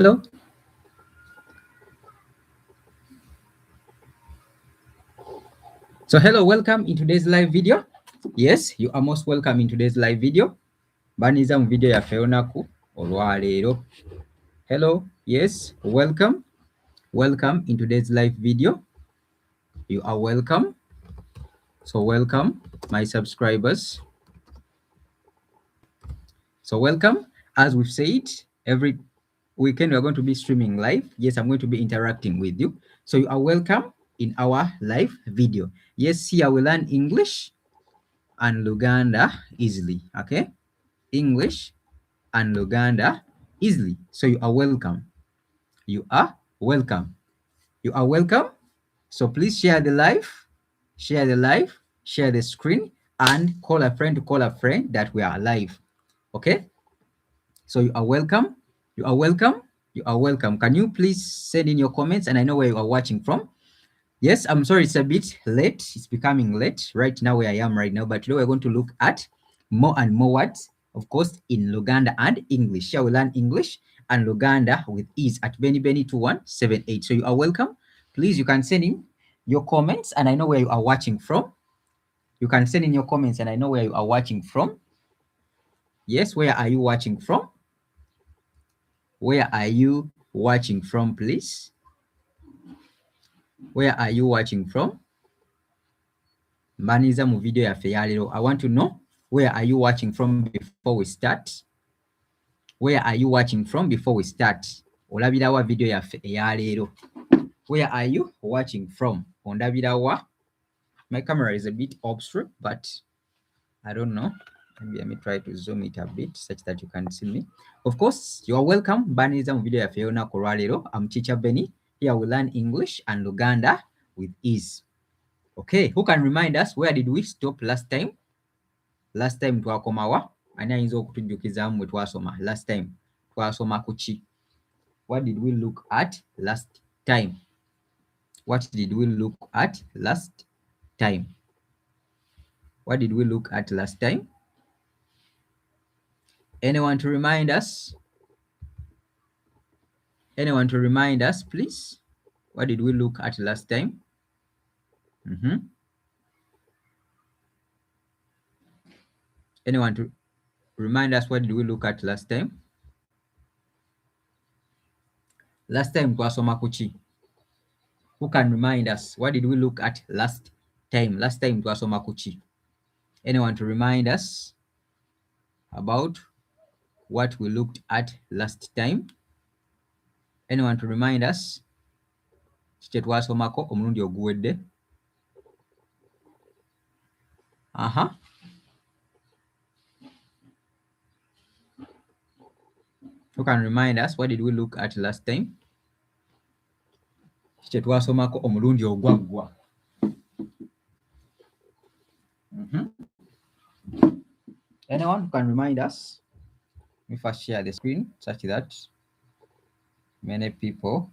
Hello. So hello, welcome in today's live video. Yes, you are most welcome in today's live video. Baniza mu video ya feonaku olwaleero. Hello, yes, welcome. Welcome in today's live video. You are welcome. So welcome my subscribers. So welcome. As we've said, every weekend we are going to be streaming live. Yes, I'm going to be interacting with you. So you are welcome in our live video. Yes, here we learn English and Luganda easily. Okay, English and Luganda easily. So you are welcome. You are welcome. You are welcome. So please share the live, share the live, share the screen, and call a friend to call a friend that we are live. Okay. So you are welcome. You are welcome. You are welcome. Can you please send in your comments? And I know where you are watching from. Yes, I'm sorry it's a bit late. It's becoming late right now where I am right now. But today we're going to look at more and more words, of course, in Luganda and English. Here we learn English and Luganda with ease at BennyBenny2178. So you are welcome. Please, you can send in your comments and I know where you are watching from. You can send in your comments and I know where you are watching from. Yes, where are you watching from? Where are you watching from, please? Where are you watching from? Mbaniza mu video yaffe eyaleero. I want to know, where are you watching from before we start? Where are you watching from before we start? Olabirawa video yaffe eyaleero. Where are you watching from? Ondabirawa. My camera is a bit obscure, but I don't know. Maybe let me try to zoom it a bit such that you can see me. Of course, you are welcome. Mbaniza mu video yaffe ey'olunaku olwaleero. I'm Teacher Benny. Here we learn English and Luganda with ease. Okay, who can remind us where did we stop last time? Last time twakomawa? Ani ayinza okutujjukizaamu mwe twasoma last time? Twasoma ku ki? What did we look at last time? What did we look at last time? What did we look at last time? Anyone to remind us? Anyone to remind us, please? What did we look at last time? Anyone to remind us what did we look at last time? Last time twasoma ku ki? Who can remind us? What did we look at last time? Last time twasoma ku ki? Anyone to remind us about what we looked at last time? Anyone to remind us? Kye twasomako omulundi oguwedde? Who can remind us what did we look at last time? Kye twasomako omulundi ogwaggwa? Anyone who can remind us? Let me first share the screen such that many people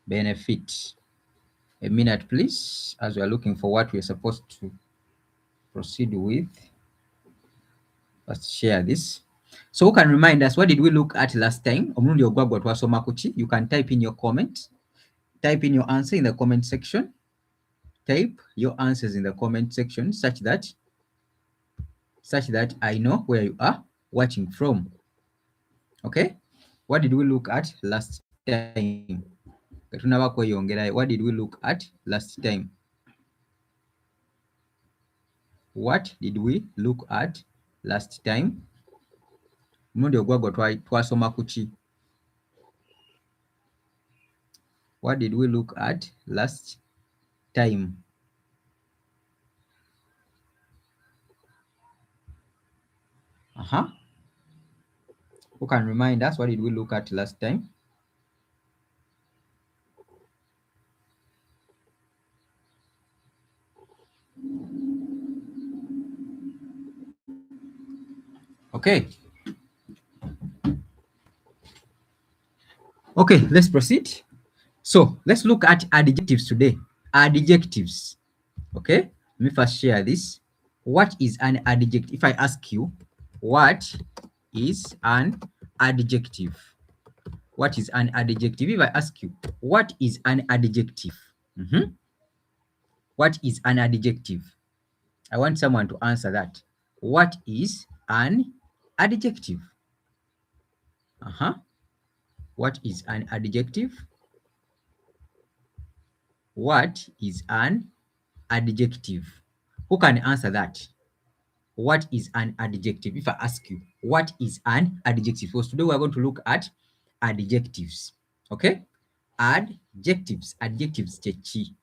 benefit. A minute, please, as we are looking for what we are supposed to proceed with. Let's share this. So who can remind us, what did we look at last time? Omulundi ogwaggwa twasoma ku ki? You can type in your comment. Type in your answer in the comment section. Type your answers in the comment section such that I know where you are watching from. Okay? What did we look at last time? What did we look at last time? What did we look at last time? Omulundi ogwaggwa twasoma ku ki? What did we look at last time? Who can remind us, what did we look at last time? Okay. Okay, let's proceed. So let's look at adjectives today. Adjectives. Okay, let me first share this. What is an adjective? If I ask you, what is an adjective? what is an adjective? If I ask you, what is an adjective? What is an adjective? I want someone to answer that. What is an adjective? What is an adjective? What is an adjective? Who can answer that? What is an adjective? If I ask you, what is an adjective? Because today we're going to look at adjectives. Okay? Adjectives. Adjectives. Chechi.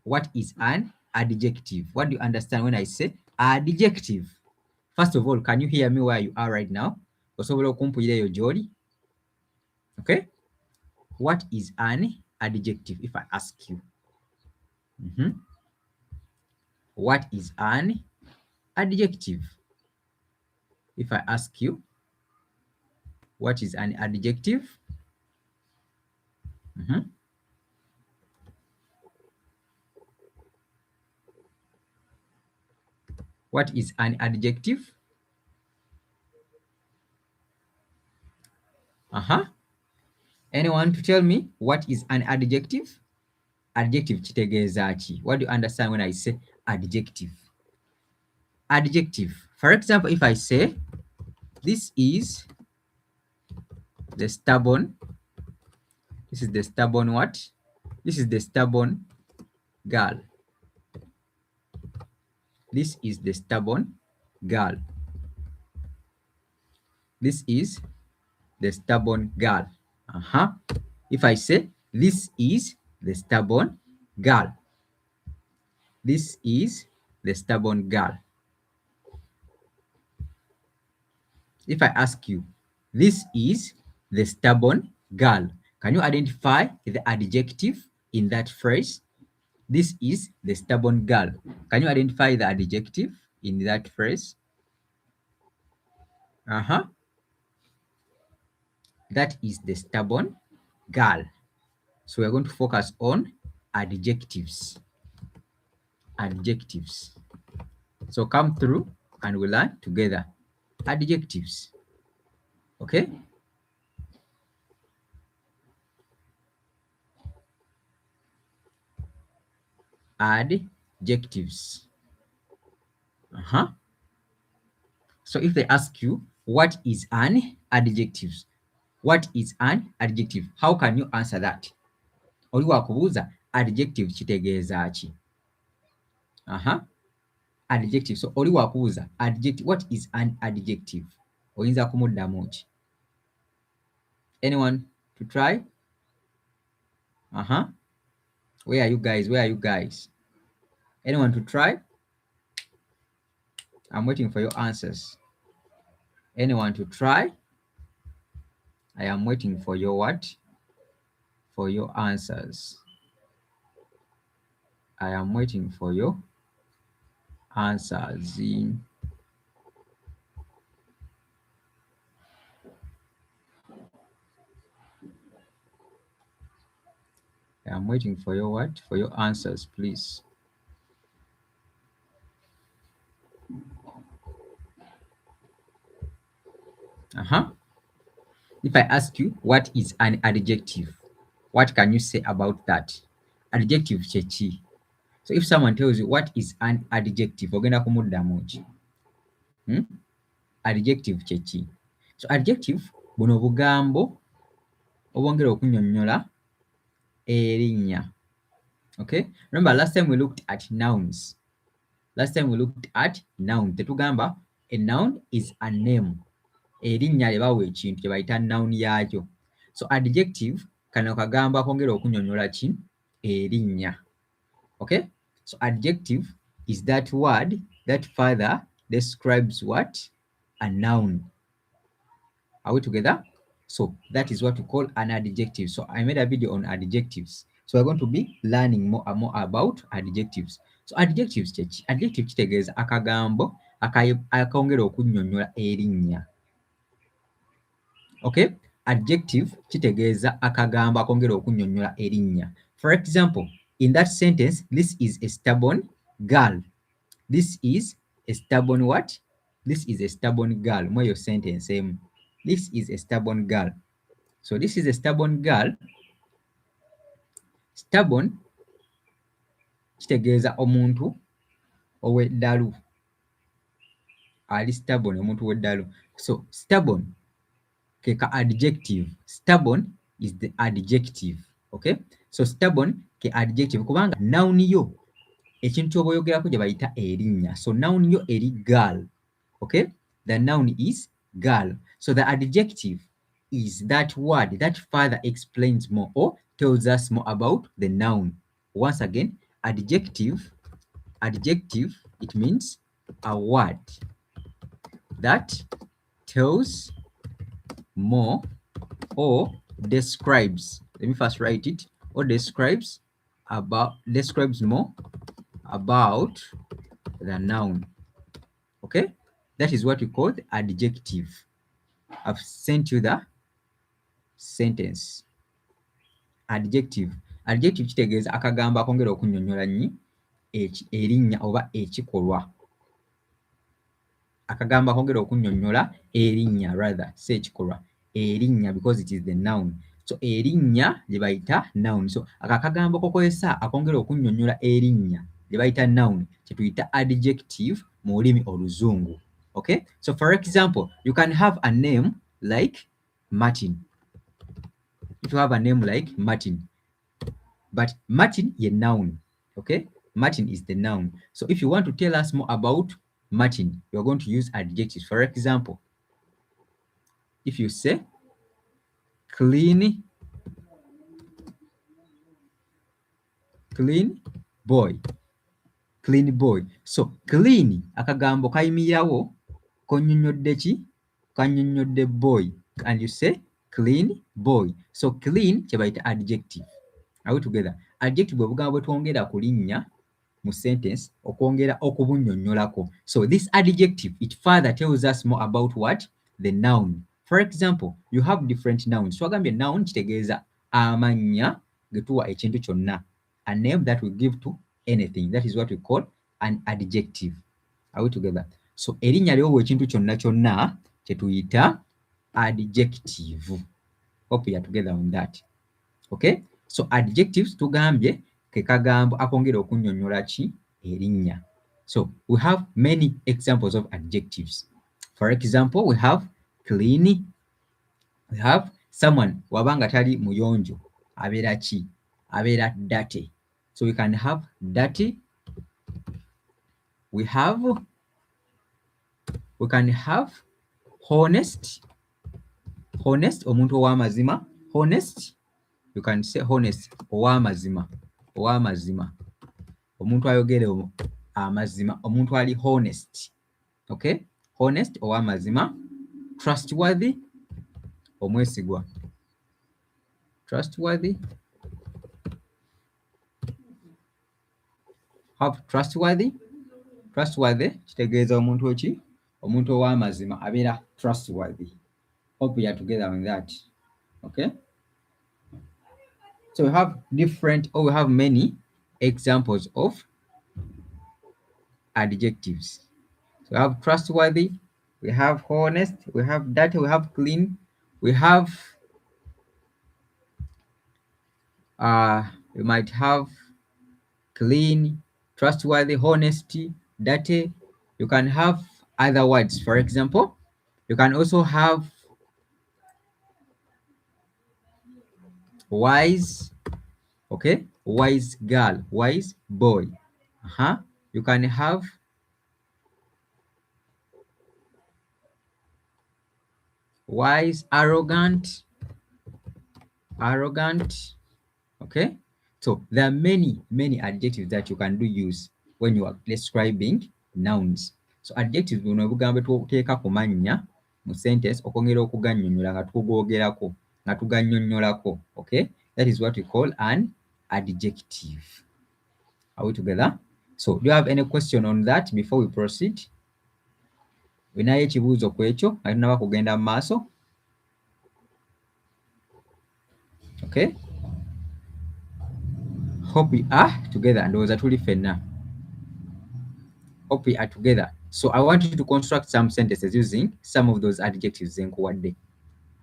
What is an adjective? What do you understand when I say adjective? First of all, can you hear me where you are right now? Okay? What is an adjective if I ask you? What is an adjective? If I ask you, what is an adjective? What is an adjective? Anyone to tell me what is an adjective? Adjective kitegeeza ki? What do you understand when I say adjective? Adjective. For example, if I say, this is the stubborn. This is the stubborn what? This is the stubborn girl. This is the stubborn girl. This is the stubborn girl. If I say, this is the stubborn girl. This is the stubborn girl. If I ask you, this is the stubborn girl, can you identify the adjective in that phrase? This is the stubborn girl. Can you identify the adjective in that phrase? That is the stubborn girl. So we're going to focus on adjectives. Adjectives. So come through and we'll learn together. Adjectives. Okay? Adjectives. So if they ask you, what is an adjective? What is an adjective? How can you answer that? Oli wakubuuza adjective kitegeeza ki? Adjective. So oli wakubuuza adjective, what is an adjective? Oyinza kumuddamu ki? Anyone to try? Where are you guys? Where are you guys? Anyone to try? I'm waiting for your answers. Anyone to try? I am waiting for your what? For your answers. I am waiting for your answers. I am waiting for your what? For your answers, please. If I ask you, what is an adjective? What can you say about that? Adjective chechi. So if someone tells you what is an adjective, ogenda kumuddamu ki? Adjective chechi. So adjective buno bugambo obwongera okunnyonnyola erinnya. Okay? Remember last time we looked at nouns. Tetugamba a noun is a name. Erinnya lye bawa ekintu kye bayita noun yaakyo. So adjective kano kagambo akongera okunnyonnyola ki? Erinnya. Okay? So adjective is that word that further describes what? A noun. Are we together? So that is what we call an adjective. So I made a video on adjectives. So we're going to be learning more and more about adjectives. So adjectives chechi. Adjective kitegeeza akagambo akongera okunnyonnyola erinnya. Okay? Adjective kitegeeza akagambo akongera okunnyonnyola erinnya. For example, in that sentence, this is a stubborn girl. This is a stubborn what? This is a stubborn girl. Mweyo sentence emu. This is a stubborn girl. So this is a stubborn girl. Stubborn kitegeeza omuntu ow'eddalu. Ali stubborn, omuntu ow'eddalu. So stubborn ke ka adjective. Stubborn is the adjective. Okay? So stubborn ke adjective kubanga noun yo ekintu kyoba oyogerako gye bayita erinnya. So noun yo eri girl. Okay? The noun is girl. So the adjective is that word that further explains more or tells us more about the noun. Once again, adjective, it means a word that tells more or describes. Let me first write it. Or describes more about the noun. Okay? That is what we call the adjective. I've sent you the sentence. Adjective kitegeeza akagambo akongera okunnyonnyola nnyo erinnya oba ekikolwa. Akagambo akongera okunnyonnyola erinnya, rather say ekikolwa erinnya, because it is the noun. So erinnya lye bayita noun. So akagambo kokozesa akongera okunnyonnyola erinnya lye bayita noun kye tuyita adjective mu lulimi Oluzungu. Okay? So for example, you can have a name like Martin. If you have a name like Martin, but Martin is a noun. Okay? Martin is the noun. So if you want to tell us more about Martin, you are going to use adjectives. For example, if you say clean boy. Clean boy. So clean akagambo kayimirirawo konnyonnyodde ki? Kannyonnyodde boy. And you say clean boy. So clean kye bayita adjective. Are we together? Adjective bwe bugambo bwe twongera ku linnya mu sentence okwongera okubunnyonnyolako. So this adjective, it further tells us more about what? The noun. For example, you have different nouns. Twagambye noun kitegeeza amannya ge tuwa ekintu kyonna. A name that we give to anything. That is what we call an adjective. Are we together? So erinnya ly'owa ekintu kyonna kyonna kye tuyita adjective. Hope we are together on that. Okay? So adjectives tugambye ke kagambo akongera okunnyonnyola ki? Erinnya. So we have many examples of adjectives. For example, we have clean. We have someone wabanga tali muyonjo abeera ki? Abeera dirty. So we can have dirty. We can have honest. Honest, omuntu ow'amazima. Honest, you can say honest, ow'amazima. Ow'amazima. Omuntu ayogera amazima. Omuntu ali honest. Okay? Honest, ow'amazima. Trustworthy, omwesigwa. Trustworthy. Have trustworthy. Trustworthy kitegeeza omuntu ki? Omuntu ow'amazima abeera trustworthy. Hope we are together on that. Okay? So we have many examples of adjectives. So we have trustworthy, we have honest, we have dirty, we have clean, we have we might have clean, trustworthy, honesty, dirty. You can have other words. For example, you can also have wise. Okay, wise girl, wise boy. You can have wise, arrogant. Okay, so there are many adjectives that you can use when you are describing nouns. So adjectives buno obugambo tuteeka ku mannya mu sentence okwongera okugannyonnyola nga tugogerako nga tugannyonnyolako. Okay, that is what we call an adjective. Are we together? So do you have any question on that before we proceed? Wenayo ekibuuzo ku ekyo nga tunaba kugenda mu maaso? Okay, hope we are together. Ndowooza tuli ffenna. Hope we are together. So I want you to construct some sentences using some of those adjectives zenkuwadde.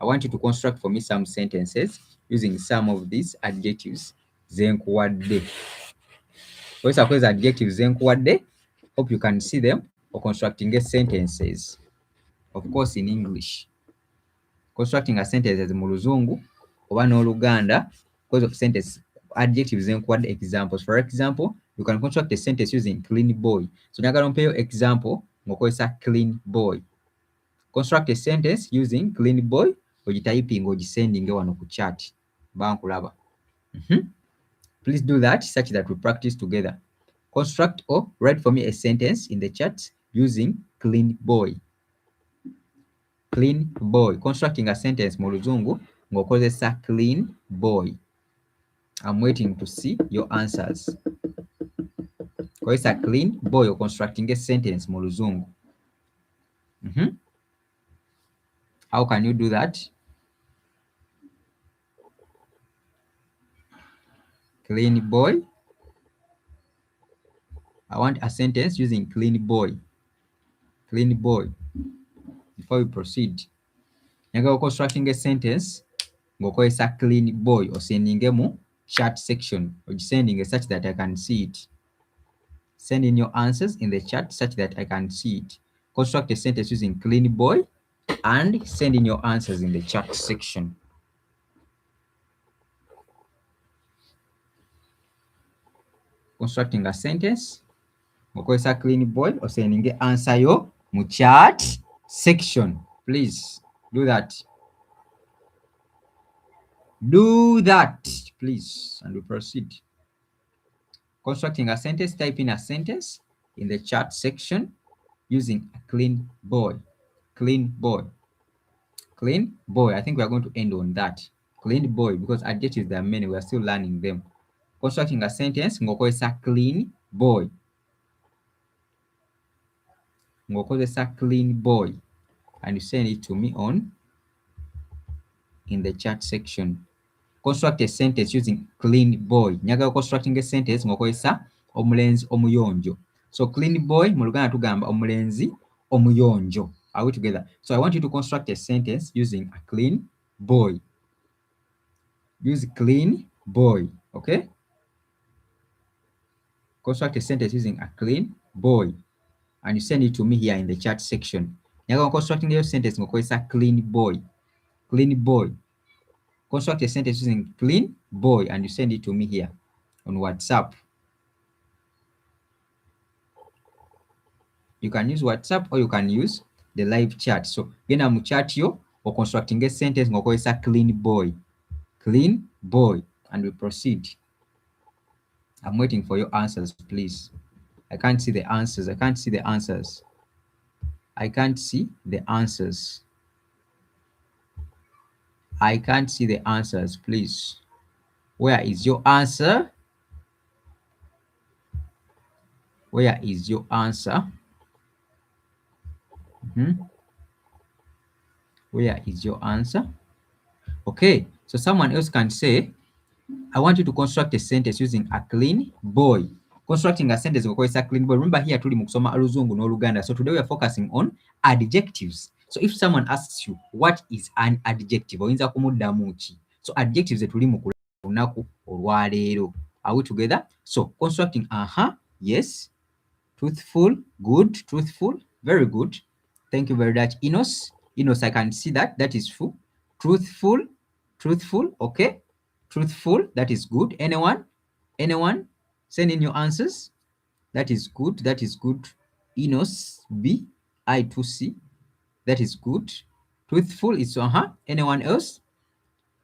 I want you to construct for me some sentences using some of these adjectives zenkuwadde. Those are adjectives zenkuwadde. Hope you can see them, or constructing a sentences, of course in English. Constructing a sentences mu Luzungu oba n'Oluganda because of sentence adjectives zenkuwadde examples. For example, you can construct a sentence using clean boy. So njagala mpeyo example ng'okozesa clean boy. Construct a sentence using clean boy, ogityping ogisendinge wano ku chat. Bankulaba. Please do that such that we practice together. Construct or write for me a sentence in the chat using clean boy. Clean boy. Constructing a sentence mu Luzungu ng'okozesa clean boy. I'm waiting to see your answers. Kozesa clean boy or constructing a sentence mu Luzungu. How can you do that? Clean boy. I want a sentence using clean boy. Clean boy. Before we proceed, njagala constructing a sentence ng'okozesa clean boy osendinge mu chat section, ogisendinge such that I can see it. Send in your answers in the chat such that I can see it. Construct a sentence using clean boy and send in your answers in the chat section. Constructing a sentence ng'okozesa clean boy osendinge answer yo mu chat section. Please do that. Do that, please, and we proceed. Constructing a sentence, type in a sentence in the chat section using a clean boy. Clean boy. Clean boy. I think we are going to end on that. Clean boy, because adjectives there are many, we are still learning them. Constructing a sentence, ngokozesa clean boy. Ngokozesa clean boy. And you send it to me on in the chat section. Construct a sentence using clean boy. Njagala constructing a sentence ngokozesa omulenzi omuyonjo. So clean boy mu Luganda tugamba omulenzi omuyonjo. Are we together? So I want you to construct a sentence using a clean boy. Use clean boy, okay? Construct a sentence using a clean boy. And you send it to me here in the chat section. Njagala constructing a sentence ngokozesa clean boy. Clean boy. Construct a sentence using clean boy and you send it to me here on WhatsApp. You can use WhatsApp or you can use the live chat. So genda mu chat yo or constructing a sentence ngokozesa clean boy. Clean boy, and we proceed. I'm waiting for your answers, please. I can't see the answers. I can't see the answers. I can't see the answers. I can't see the answers, please. Where is your answer? Where is your answer? Where is your answer? Okay, so someone else can say, I want you to construct a sentence using a clean boy. Constructing a sentence ngokozesa clean boy. Remember here tuli mu kusoma Oluzungu n'Oluganda. So today we are focusing on adjectives. So if someone asks you what is an adjective, oyinza kumuddamu ki? So adjectives tuli mu lunaku olwaleero. Are we together? So constructing yes, truthful, good, truthful, very good. Thank you very much. Enos, I can see that. That is true. Truthful, okay. Truthful, that is good. Anyone? Send in your answers. That is good. Enos, B, I to C. That is good. Truthful is Anyone else?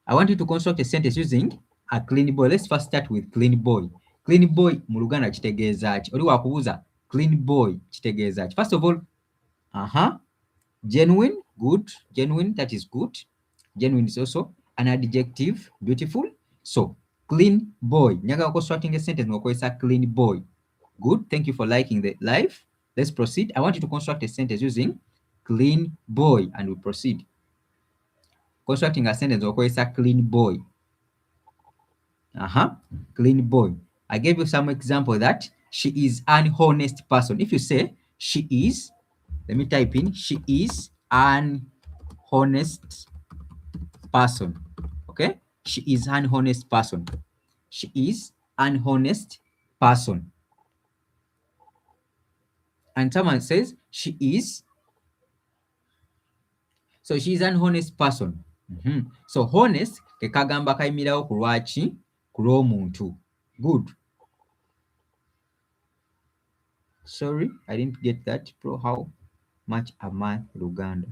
I want you to construct a sentence using a clean boy. Let's first start with clean boy. Clean boy mu Luganda kitegeeza ki? Oli wakubuuza clean boy kitegeeza ki? First of all, genuine, good. Genuine, that is good. Genuine is also an adjective, beautiful. So clean boy. Njagala constructing a sentence ngokozesa clean boy. Good. Thank you for liking the live. Let's proceed. I want you to construct a sentence using clean boy and we proceed. Constructing a sentence ngokozesa clean boy. Clean boy. I gave you some example that she is an honest person. If you say she is, let me type in, she is an honest person. Okay, she is an honest person. She is an honest person. And someone says she is, so she is an honest person. So honest ke kagamba kayimirawo ku lwaki, ku lw'omuntu. Good. Sorry, I didn't get that. Bro, how much am I Luganda?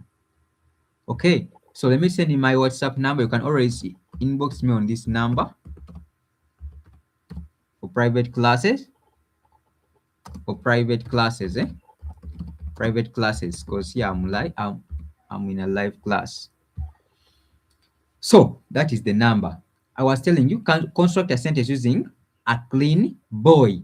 Okay, so let me send you my WhatsApp number. You can always inbox me on this number for private classes. For private classes, private classes, because here I'm in a live class. So that is the number. I was telling you, can construct a sentence using a clean boy.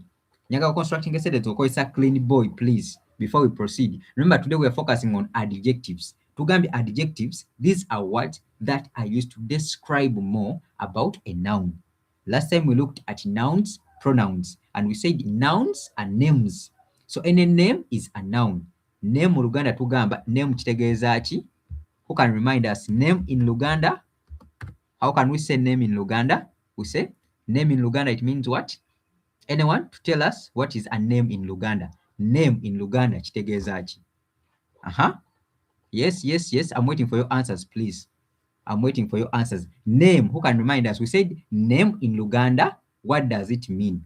Nyaga constructing a sentence, it's a clean boy, please, before we proceed. Remember, today we are focusing on adjectives. Tugambi adjectives, these are words that are used to describe more about a noun. Last time we looked at nouns, pronouns, and we said nouns are names. So any name is a noun. Name mu Luganda tugamba, name kitegeeza ki? Who can remind us name in Luganda? How can we say name in Luganda? We say name in Luganda, it means what? Anyone to tell us what is a name in Luganda? Name in Luganda kitegeeza ki? Yes. I'm waiting for your answers, please. I'm waiting for your answers. Name, who can remind us? We said name in Luganda. What does it mean?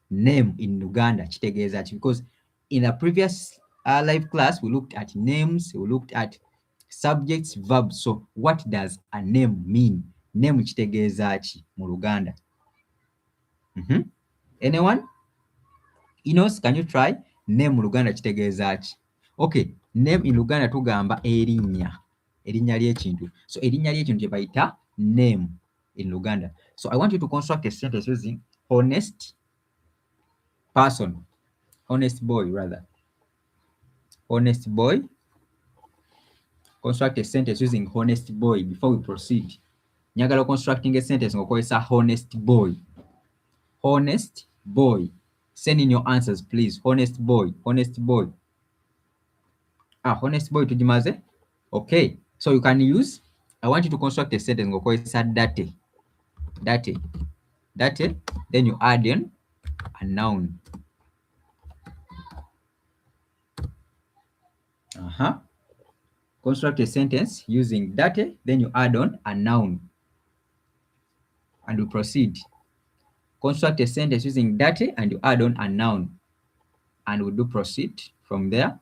Name in Luganda kitegeeza ki? Because in a previous live class, we looked at names, we looked at subjects, verbs. So what does a name mean? Name kitegeeza ki mu Luganda? Anyone? Enos, can you try? Name mu Luganda kitegeeza ki? Okay, name in Luganda tugamba erinnya. Erinnya ly'ekintu. So erinnya ly'ekintu kye bayita name in Luganda. So I want you to construct a sentence using honest person. Honest boy, rather. Honest boy. Construct a sentence using honest boy before we proceed. Nyagala constructing a sentence ngokozesa honest boy. Honest boy. Send in your answers, please. Honest boy. Honest boy. Honest boy tujimaze. Okay. So you can use, I want you to construct a sentence ngokozesa date. Date. Date. Then you add in a noun. Construct a sentence using date, then you add on a noun. And we proceed. Construct a sentence using date and you add on a noun. And we do proceed from there.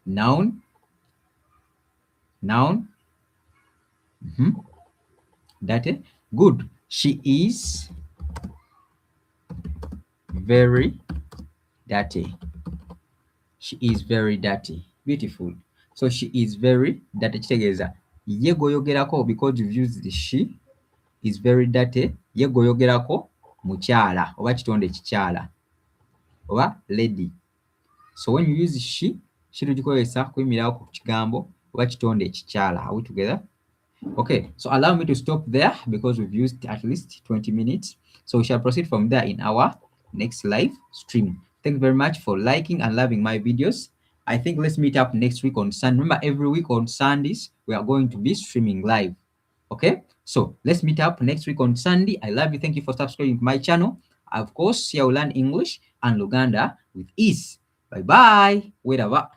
Noun. Noun. Date. Good. She is very dirty. She is very dirty. Beautiful. So she is very dirty. Kitegeeza ye goyogerako, because you've used the she is very dirty. Ye goyogerako mukyala oba kitonde kikyala oba lady. So when you use she tugikozesa kuyimirako ku kigambo oba kitonde kikyala. Are we together? Okay, so allow me to stop there because we've used at least 20 minutes. So we shall proceed from there in our next live stream. Thank you very much for liking and loving my videos. I think let's meet up next week on Sunday. Remember, every week on Sundays, we are going to be streaming live. Okay, so let's meet up next week on Sunday. I love you. Thank you for subscribing to my channel. Of course, here we learn English and Luganda with ease. Bye-bye. Wherever.